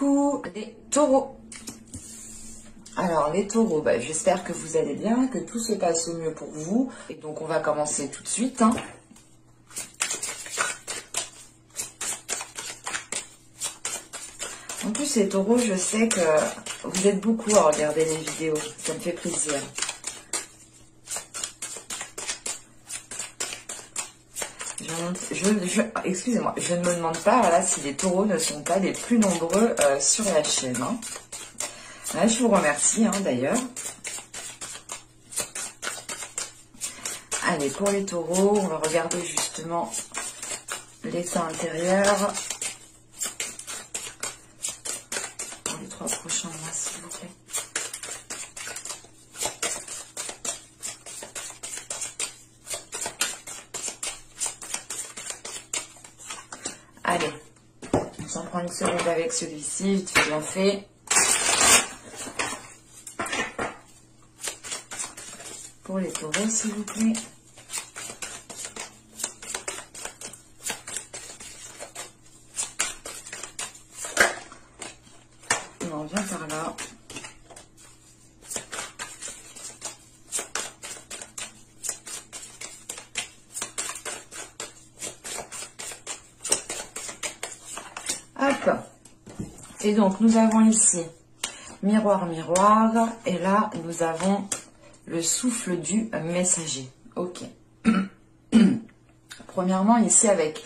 Coucou les taureaux. Alors les taureaux, j'espère que vous allez bien, que tout se passe au mieux pour vous. Et donc on va commencer tout de suite. En plus les taureaux, je sais que vous êtes beaucoup à regarder les vidéos, ça me fait plaisir. Excusez-moi, je ne me demande pas voilà, si les taureaux ne sont pas les plus nombreux sur la chaîne. Là, je vous remercie d'ailleurs. Allez, pour les taureaux, on va regarder justement l'état intérieur pour les 3 prochains mois, s'il vous plaît. Allez, on s'en prend une seconde avec celui-ci, vite fait bien fait. Pour les taureaux, s'il vous plaît. On en vient par là. Hop. Et donc, nous avons ici miroir, miroir. Et là, nous avons le souffle du messager. Ok. Premièrement, ici, avec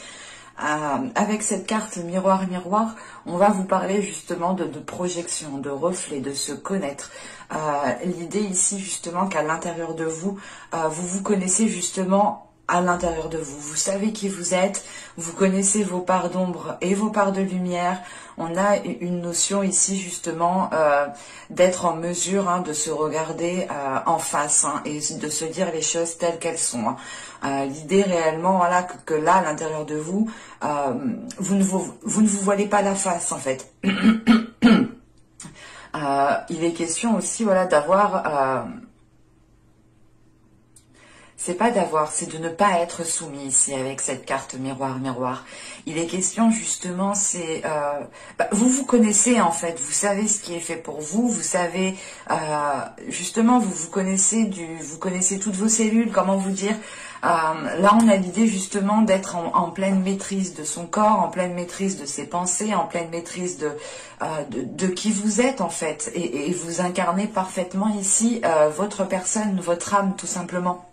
cette carte miroir, miroir, on va vous parler justement de projection, de reflet, de se connaître. L'idée ici, justement, qu'à l'intérieur de vous, vous vous connaissez justement à l'intérieur de vous. Vous savez qui vous êtes, vous connaissez vos parts d'ombre et vos parts de lumière. On a une notion ici justement d'être en mesure de se regarder en face et de se dire les choses telles qu'elles sont. L'idée réellement, voilà, que là, à l'intérieur de vous, vous ne vous voilez pas la face en fait. Il est question aussi, voilà, d'avoir... c'est pas d'avoir, c'est de ne pas être soumis ici avec cette carte miroir, miroir. Il est question justement, c'est... vous vous connaissez en fait, vous savez ce qui est fait pour vous, vous savez... justement, vous connaissez toutes vos cellules, comment vous dire. Là, on a l'idée justement d'être en pleine maîtrise de son corps, en pleine maîtrise de ses pensées, en pleine maîtrise de qui vous êtes en fait. Et vous incarnez parfaitement ici votre personne, votre âme tout simplement.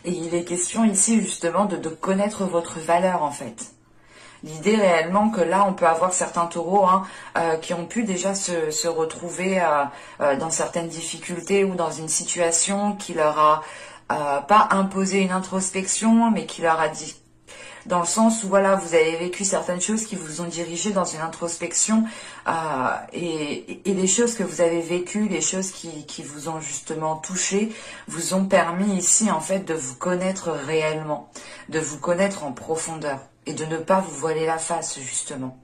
Et il est question ici justement de connaître votre valeur en fait. L'idée réellement que là on peut avoir certains taureaux qui ont pu déjà se retrouver dans certaines difficultés ou dans une situation qui leur a pas imposé une introspection mais qui leur a dit, dans le sens où voilà, vous avez vécu certaines choses qui vous ont dirigé dans une introspection et les choses que vous avez vécues, les choses qui vous ont justement touché, vous ont permis ici en fait de vous connaître réellement, de vous connaître en profondeur et de ne pas vous voiler la face justement.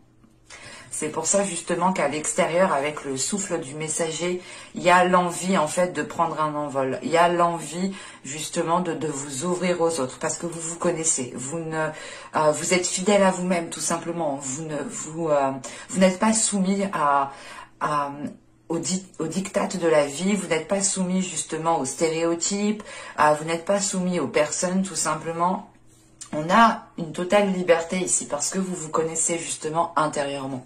C'est pour ça justement qu'à l'extérieur, avec le souffle du messager, il y a l'envie en fait de prendre un envol. Il y a l'envie justement de vous ouvrir aux autres parce que vous vous connaissez. Vous êtes fidèle à vous-même tout simplement. Vous n'êtes pas soumis au diktat de la vie. Vous n'êtes pas soumis justement aux stéréotypes. Vous n'êtes pas soumis aux personnes tout simplement. On a une totale liberté ici parce que vous vous connaissez justement intérieurement.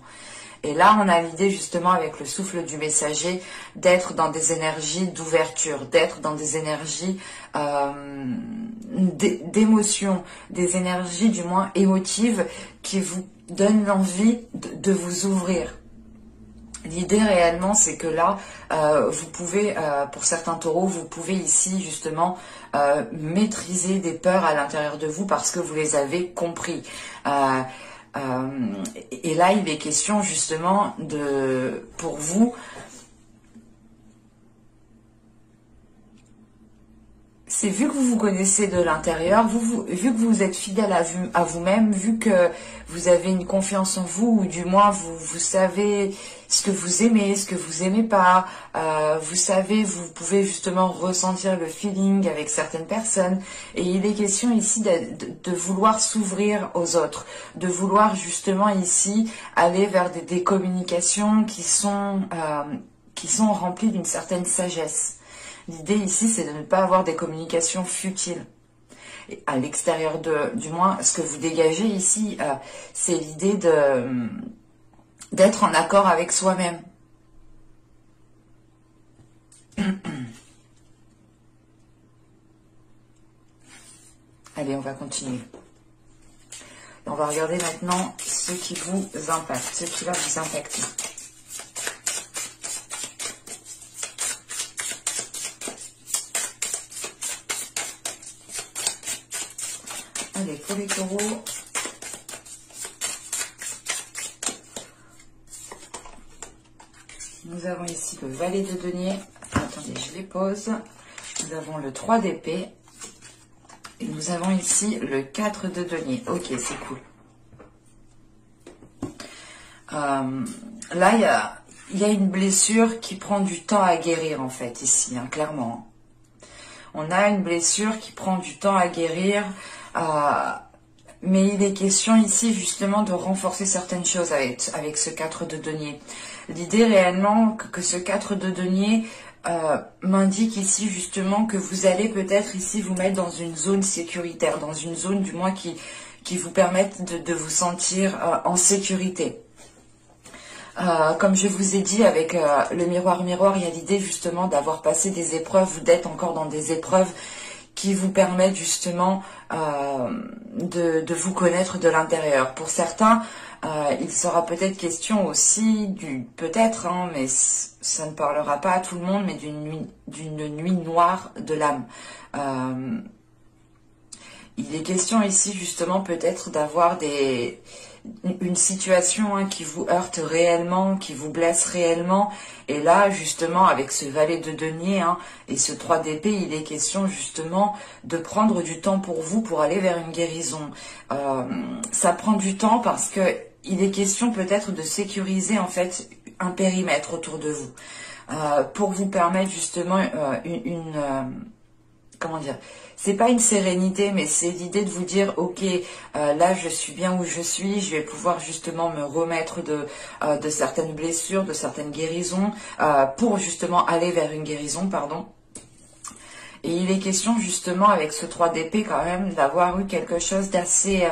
Et là, on a l'idée justement avec le souffle du messager d'être dans des énergies d'ouverture, d'être dans des énergies d'émotion, des énergies du moins émotives qui vous donnent l'envie de vous ouvrir. L'idée réellement, c'est que là, vous pouvez, pour certains taureaux, vous pouvez ici justement maîtriser des peurs à l'intérieur de vous parce que vous les avez compris. Et là, il est question justement pour vous, c'est vu que vous vous connaissez de l'intérieur, vu que vous êtes fidèle à vous-même, vu que vous avez une confiance en vous, ou du moins vous savez ce que vous aimez, ce que vous aimez pas, vous savez, vous pouvez justement ressentir le feeling avec certaines personnes. Et il est question ici de vouloir s'ouvrir aux autres, de vouloir justement ici aller vers des communications qui sont remplies d'une certaine sagesse. L'idée ici, c'est de ne pas avoir des communications futiles. Et à l'extérieur du moins, ce que vous dégagez ici, c'est l'idée d'être en accord avec soi-même. Allez, on va continuer. Et on va regarder maintenant ce qui vous impacte, ce qui va vous impacter. Allez, pour les taureaux, nous avons ici le valet de denier. Attendez, je les pose. Nous avons le 3 d'épée. Et nous avons ici le 4 de denier. Ok, c'est cool. Là, il y a une blessure qui prend du temps à guérir, en fait, ici, hein, clairement. On a une blessure qui prend du temps à guérir. Mais il est question ici justement de renforcer certaines choses avec ce 4 de denier. L'idée réellement que ce 4 de denier m'indique ici justement que vous allez peut-être ici vous mettre dans une zone sécuritaire, dans une zone du moins qui vous permette de vous sentir en sécurité. Comme je vous ai dit avec le miroir, il y a l'idée justement d'avoir passé des épreuves ou d'être encore dans des épreuves qui vous permettent justement de vous connaître de l'intérieur. Pour certains, il sera peut-être question aussi peut-être, hein, mais ça ne parlera pas à tout le monde, mais d'une nuit noire de l'âme. Il est question ici justement peut-être d'avoir une situation hein, qui vous heurte réellement, qui vous blesse réellement. Et là, justement, avec ce valet de denier hein, et ce 3 d'épée, il est question justement de prendre du temps pour vous pour aller vers une guérison. Ça prend du temps parce que il est question peut-être de sécuriser en fait un périmètre autour de vous pour vous permettre justement comment dire, c'est pas une sérénité, mais c'est l'idée de vous dire, ok, là je suis bien où je suis, je vais pouvoir justement me remettre de certaines blessures, de certaines guérisons, pour justement aller vers une guérison, pardon. Et il est question justement avec ce 3 d'épée quand même d'avoir eu quelque chose d'assez...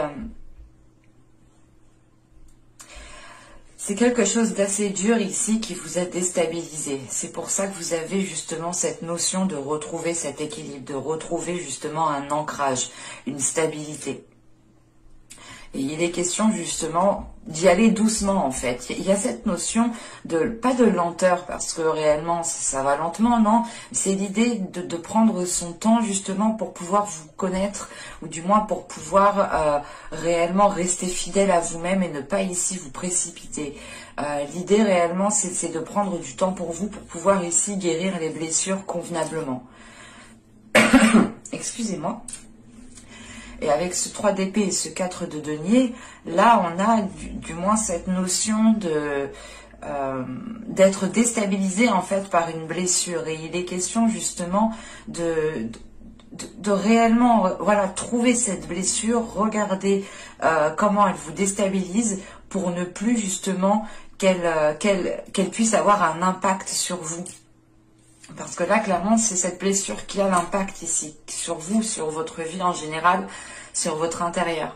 c'est quelque chose d'assez dur ici qui vous a déstabilisé. C'est pour ça que vous avez justement cette notion de retrouver cet équilibre, de retrouver justement un ancrage, une stabilité. Et il est question justement d'y aller doucement en fait. Il y a cette notion pas de lenteur parce que réellement ça va lentement, non. C'est l'idée de prendre son temps justement pour pouvoir vous connaître ou du moins pour pouvoir réellement rester fidèle à vous-même et ne pas ici vous précipiter. L'idée réellement c'est de prendre du temps pour vous pour pouvoir ici guérir les blessures convenablement. Excusez-moi. Et avec ce 3 d'épée et ce 4 de denier, là on a du moins cette notion d'être déstabilisé en fait par une blessure. Et il est question justement de réellement voilà, trouver cette blessure, regarder comment elle vous déstabilise pour ne plus justement qu'elle puisse avoir un impact sur vous. Parce que là, clairement, c'est cette blessure qui a l'impact ici, sur vous, sur votre vie en général, sur votre intérieur.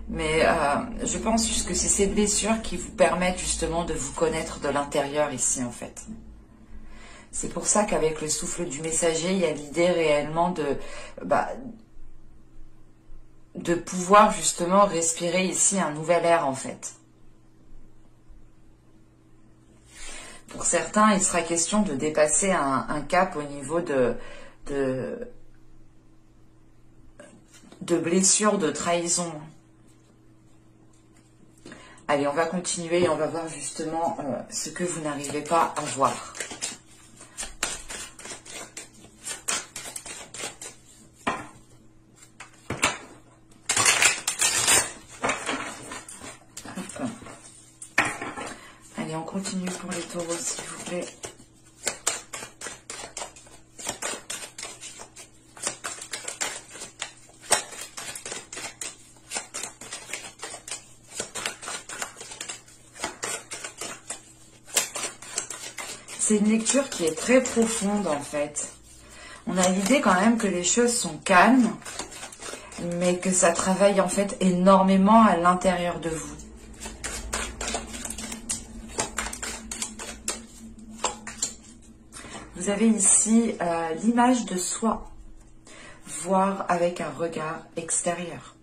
Mais je pense juste que c'est ces blessures qui vous permettent justement de vous connaître de l'intérieur ici, en fait. C'est pour ça qu'avec le souffle du messager, il y a l'idée réellement de pouvoir justement respirer ici un nouvel air en fait. Pour certains, il sera question de dépasser un cap au niveau de blessures, de trahison. Allez, on va continuer et on va voir justement ce que vous n'arrivez pas à voir. Allez, on continue pour les taureaux, s'il vous plaît. C'est une lecture qui est très profonde en fait. On a l'idée quand même que les choses sont calmes, mais que ça travaille en fait énormément à l'intérieur de vous. Vous avez ici l'image de soi, voir avec un regard extérieur.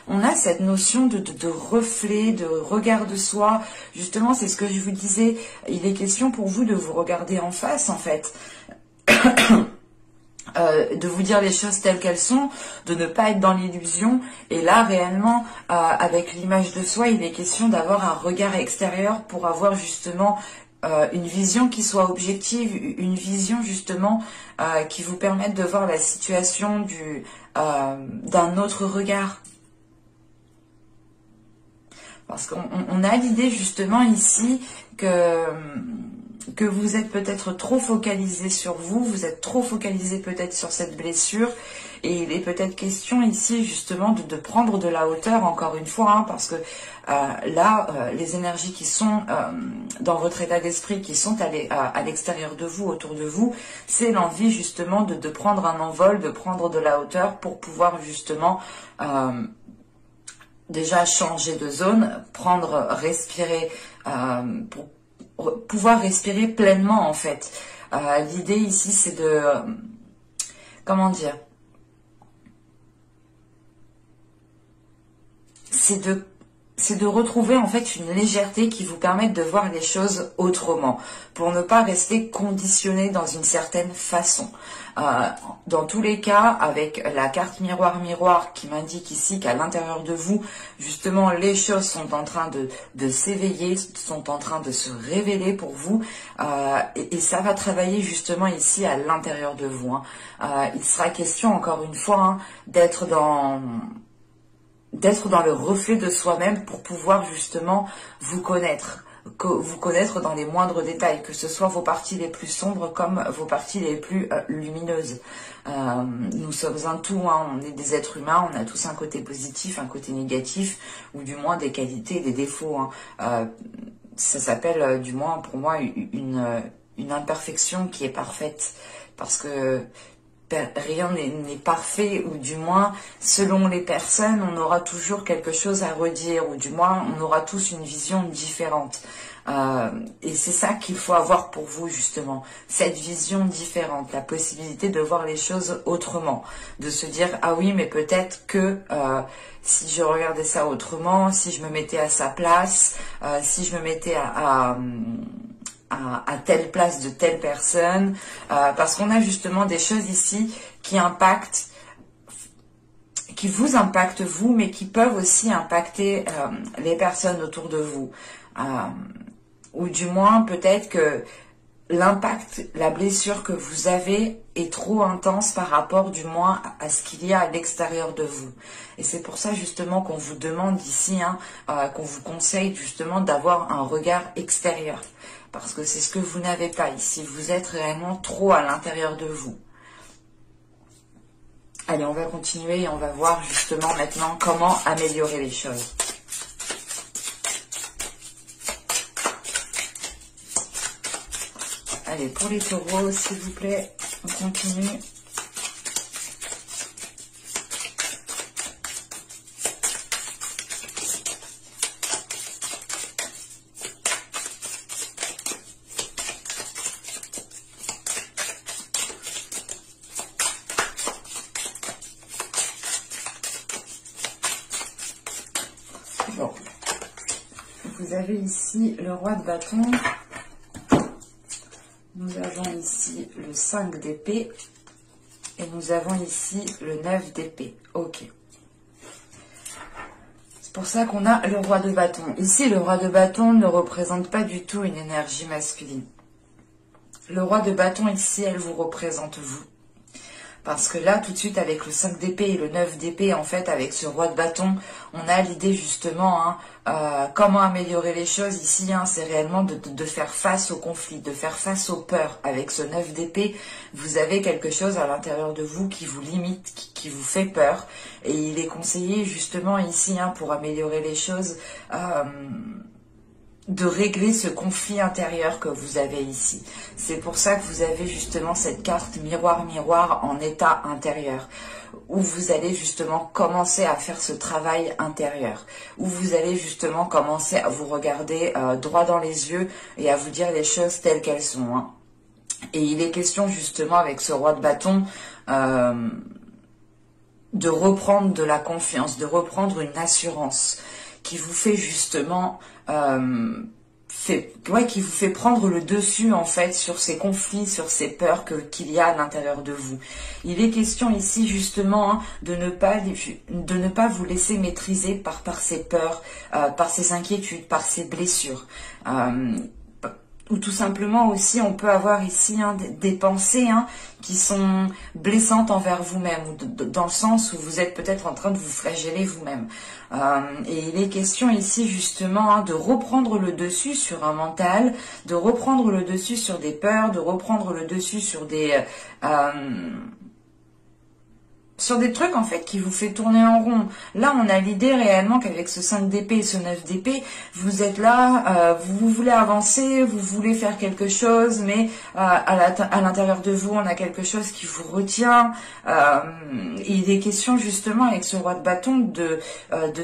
On a cette notion de reflet, de regard de soi. Justement, c'est ce que je vous disais. Il est question pour vous de vous regarder en face, en fait. De vous dire les choses telles qu'elles sont, de ne pas être dans l'illusion. Et là, réellement, avec l'image de soi, il est question d'avoir un regard extérieur pour avoir justement une vision qui soit objective, une vision justement qui vous permette de voir la situation d'un autre regard. Parce qu'on a l'idée justement ici que vous êtes peut-être trop focalisé sur vous, vous êtes trop focalisé peut-être sur cette blessure, et il est peut-être question ici justement de prendre de la hauteur encore une fois, hein, parce que là, les énergies qui sont dans votre état d'esprit, qui sont à l'extérieur de vous, autour de vous, c'est l'envie justement de prendre un envol, de prendre de la hauteur pour pouvoir justement... déjà changer de zone, respirer, pour pouvoir respirer pleinement en fait. L'idée ici c'est de, comment dire, c'est de retrouver en fait une légèreté qui vous permette de voir les choses autrement, pour ne pas rester conditionné dans une certaine façon. Dans tous les cas, avec la carte miroir qui m'indique ici qu'à l'intérieur de vous, justement, les choses sont en train de s'éveiller, sont en train de se révéler pour vous, et ça va travailler justement ici à l'intérieur de vous. Hein. Il sera question, encore une fois, hein, d'être dans le reflet de soi-même pour pouvoir justement vous connaître dans les moindres détails, que ce soit vos parties les plus sombres comme vos parties les plus lumineuses. Nous sommes un tout, hein, on est des êtres humains, on a tous un côté positif, un côté négatif, ou du moins des qualités, des défauts. Hein. Ça s'appelle, du moins pour moi, une imperfection qui est parfaite, parce que rien n'est parfait, ou du moins, selon les personnes, on aura toujours quelque chose à redire, ou du moins, on aura tous une vision différente. Et c'est ça qu'il faut avoir pour vous, justement, cette vision différente, la possibilité de voir les choses autrement, de se dire, ah oui, mais peut-être que si je regardais ça autrement, si je me mettais à sa place, si je me mettais à telle place de telle personne, parce qu'on a justement des choses ici qui vous impactent vous, mais qui peuvent aussi impacter les personnes autour de vous. Ou du moins, peut-être que l'impact, la blessure que vous avez est trop intense par rapport du moins à ce qu'il y a à l'extérieur de vous. Et c'est pour ça justement qu'on vous demande ici, hein, qu'on vous conseille justement d'avoir un regard extérieur. Parce que c'est ce que vous n'avez pas ici. Vous êtes réellement trop à l'intérieur de vous. Allez, on va continuer et on va voir justement maintenant comment améliorer les choses. Allez, pour les taureaux, s'il vous plaît, on continue. Bon, vous avez ici le roi de bâton. Nous avons ici le 5 d'épée et nous avons ici le 9 d'épée. Ok. pour ça qu'on a le roi de bâton. Ici, le roi de bâton ne représente pas du tout une énergie masculine. Le roi de bâton, ici, elle vous représente vous. Parce que là, tout de suite, avec le 5 d'épée et le 9 d'épée, en fait, avec ce roi de bâton, on a l'idée justement, comment améliorer les choses ici, c'est réellement de faire face au conflit, de faire face aux peurs. Avec ce 9 d'épée, vous avez quelque chose à l'intérieur de vous qui vous limite, qui vous fait peur. Et il est conseillé justement ici, pour améliorer les choses, de régler ce conflit intérieur que vous avez ici. C'est pour ça que vous avez justement cette carte miroir en état intérieur, où vous allez justement commencer à faire ce travail intérieur, où vous allez justement commencer à vous regarder droit dans les yeux et à vous dire les choses telles qu'elles sont. Et il est question justement avec ce roi de bâton de reprendre de la confiance, de reprendre une assurance qui vous fait justement qui vous fait prendre le dessus en fait sur ces conflits, sur ces peurs qu'il y a à l'intérieur de vous. Il est question ici justement de ne pas vous laisser maîtriser par ces peurs, par ces inquiétudes, par ces blessures. Ou tout simplement aussi, on peut avoir ici des pensées qui sont blessantes envers vous-même, ou dans le sens où vous êtes peut-être en train de vous flageller vous-même. Et il est question ici justement de reprendre le dessus sur un mental, de reprendre le dessus sur des peurs, de reprendre le dessus sur des trucs en fait qui vous fait tourner en rond. Là, on a l'idée réellement qu'avec ce 5 d'épée et ce 9 d'épée, vous êtes là, vous voulez avancer, vous voulez faire quelque chose, mais à l'intérieur de vous, on a quelque chose qui vous retient. Il est question justement avec ce roi de bâton de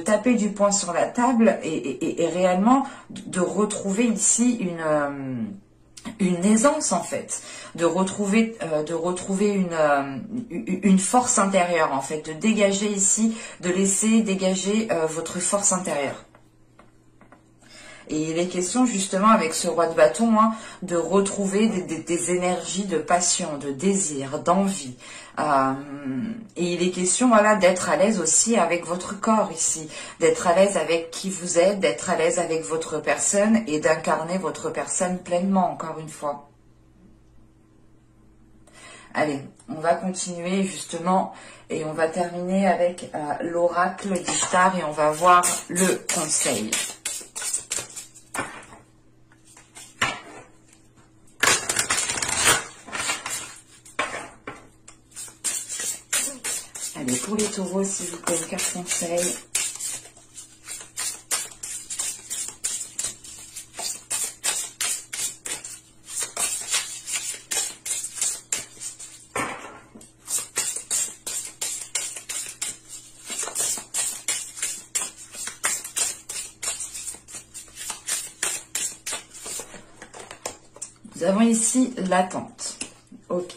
taper du poing sur la table et réellement de retrouver ici une aisance en fait, de retrouver une force intérieure en fait, de dégager ici, de laisser dégager votre force intérieure. Et il est question justement avec ce roi de bâton de retrouver des énergies de passion, de désir, d'envie. Et il est question d'être à l'aise aussi avec votre corps ici, d'être à l'aise avec qui vous êtes, d'être à l'aise avec votre personne et d'incarner votre personne pleinement, encore une fois. Allez, on va continuer justement et on va terminer avec l'oracle d'Ishtar et on va voir le conseil. Allez, pour les taureaux, s'il vous plaît, une carte conseil. Nous avons ici l'attente. Ok.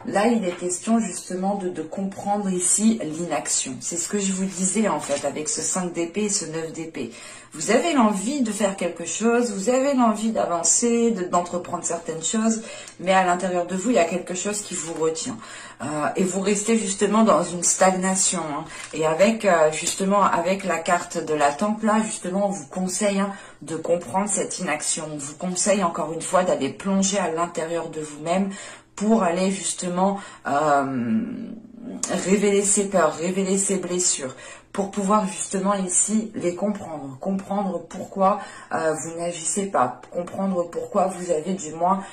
Là, il est question justement de comprendre ici l'inaction. C'est ce que je vous disais en fait avec ce 5 d'épée et ce 9 d'épée. Vous avez l'envie de faire quelque chose, vous avez l'envie d'avancer, d'entreprendre certaines choses, mais à l'intérieur de vous, il y a quelque chose qui vous retient. Et vous restez justement dans une stagnation. Et avec justement avec la carte de l'attente là, justement, on vous conseille de comprendre cette inaction. On vous conseille encore une fois d'aller plonger à l'intérieur de vous-même pour aller justement révéler ses peurs, révéler ses blessures, pour pouvoir justement ici les comprendre, comprendre pourquoi vous n'agissez pas, comprendre pourquoi vous avez du moins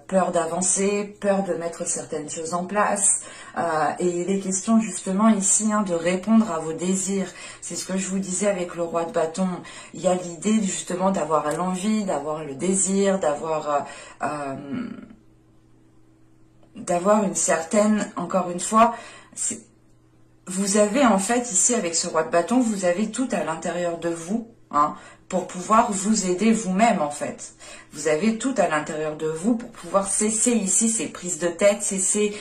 peur d'avancer, peur de mettre certaines choses en place. Et il est question justement ici de répondre à vos désirs. C'est ce que je vous disais avec le roi de bâton. Il y a l'idée justement d'avoir l'envie, d'avoir le désir, d'avoir une certaine, encore une fois, vous avez en fait ici avec ce roi de bâton, vous avez tout à l'intérieur de vous, pour pouvoir vous aider vous-même en fait. Vous avez tout à l'intérieur de vous pour pouvoir cesser ici ces prises de tête, cesser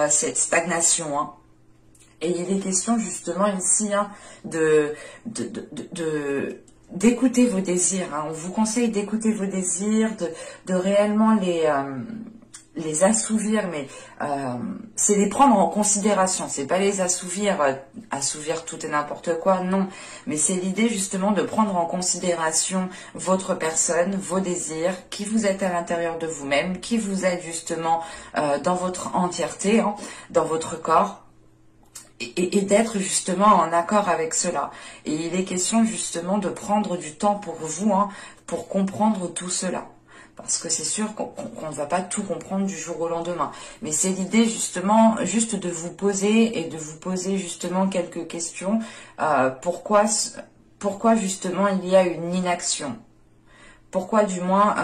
cette stagnation. Et il est question justement ici d'écouter vos désirs. On vous conseille d'écouter vos désirs, de réellement les assouvir, mais c'est les prendre en considération. C'est pas les assouvir, assouvir tout et n'importe quoi, non. Mais c'est l'idée justement de prendre en considération votre personne, vos désirs, qui vous êtes à l'intérieur de vous-même, qui vous êtes justement dans votre entièreté, hein, dans votre corps. Et d'être justement en accord avec cela. Et il est question justement de prendre du temps pour vous, hein, pour comprendre tout cela. Parce que c'est sûr qu'on ne va pas tout comprendre du jour au lendemain. Mais c'est l'idée justement juste de vous poser et de vous poser justement quelques questions. Pourquoi justement il y a une inaction? Pourquoi du moins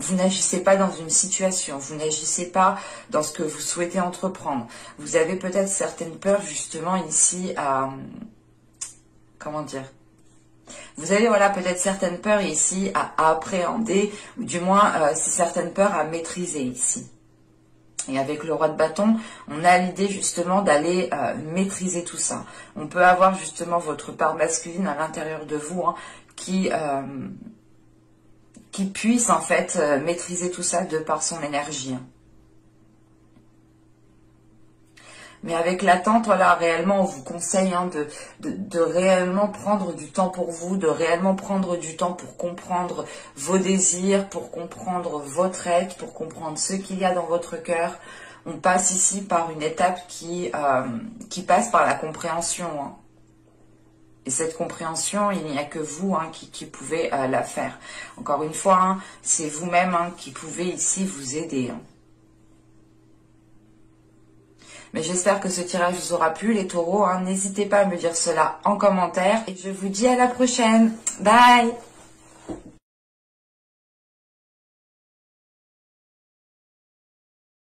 vous n'agissez pas dans une situation, vous n'agissez pas dans ce que vous souhaitez entreprendre. Vous avez peut-être certaines peurs justement ici à... Comment dire? Vous avez voilà peut-être certaines peurs ici à appréhender, ou du moins c'est certaines peurs à maîtriser ici. Et avec le roi de bâton, on a l'idée justement d'aller maîtriser tout ça. On peut avoir justement votre part masculine à l'intérieur de vous, hein, qui puisse en fait maîtriser tout ça de par son énergie. Mais avec l'attente, voilà, réellement, on vous conseille hein, de réellement prendre du temps pour vous, de réellement prendre du temps pour comprendre vos désirs, pour comprendre votre être, pour comprendre ce qu'il y a dans votre cœur. On passe ici par une étape qui passe par la compréhension. Hein. Et cette compréhension, il n'y a que vous hein, qui pouvez la faire. Encore une fois, hein, c'est vous-même hein, qui pouvez ici vous aider. Hein. Mais j'espère que ce tirage vous aura plu, les taureaux. Hein. N'hésitez pas à me dire cela en commentaire. Et je vous dis à la prochaine. Bye!